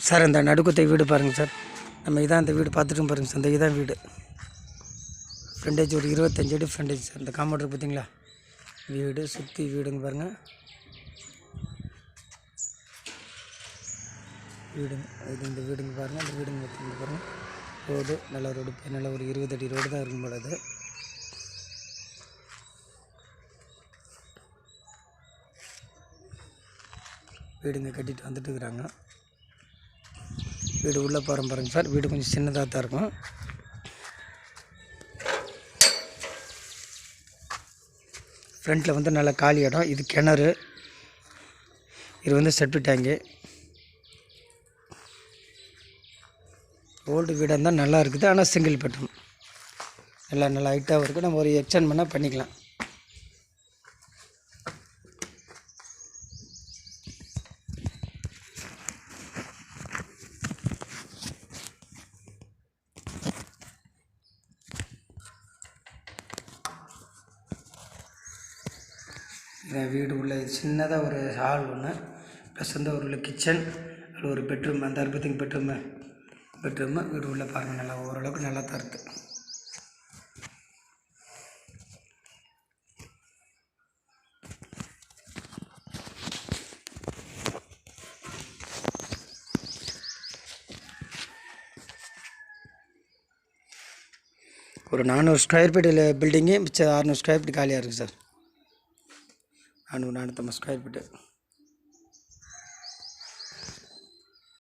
Sir இந்த நடுக்குத்தை வீடு பாருங்கள் சார். நம்ம இதான் இந்த வீடு பார்த்துட்டும் பாருங்கள் சார். இந்த இதான் வீடு. ஃப்ரண்டேஜ் ஒரு 25 அடி ஃப்ரண்டேஜ் சார். இந்த காம்பவுண்டர் பார்த்தீங்களா, வீடு சுற்றி வீடுங்க பாருங்கள். வீடுங்க இது இந்த வீடுங்க பாருங்கள். அந்த வீடுங்க பார்த்துங்க பாருங்கள். ரோடு நல்ல ரோடு, நல்ல ஒரு 20 அடி ரோடு தான் இருக்கும் போல. அது வீடுங்க கட்டிட்டு வந்துட்டு இருக்கிறாங்க. வீடு உள்ளே போகிறோம் பாருங்க சார். வீடு கொஞ்சம் சின்னதாக தான் இருக்கும். ஃப்ரண்ட்டில் வந்து நல்ல காலி இடம். இது கிணறு, இது வந்து செப்டி டேங்கு. ஓல்டு வீடாக இருந்தால் நல்லா இருக்குது. ஆனால் சிங்கிள் பெட்ரூம் நல்லா ஹைட்டாகவும் இருக்குது. நம்ம ஒரு எக்ஸ்டெண்ட் பண்ணால் பண்ணிக்கலாம். இதான் வீடு உள்ள சின்னதாக ஒரு ஹால் ஒன்று, ப்ளஸ் வந்து ஒரு கிச்சன், அதில் ஒரு பெட்ரூம். அந்த 60 பெட்ரூமு வீடு உள்ளே பாருங்கள். நல்லா ஓரளவுக்கு நல்லா தான் இருக்குது. ஒரு 400 ஸ்கொயர் ஃபீட்டில் பில்டிங்கு, மிச்சம் 600 ஸ்கொயர் ஃபீட் காலியாக இருக்குது சார். 450 square feet.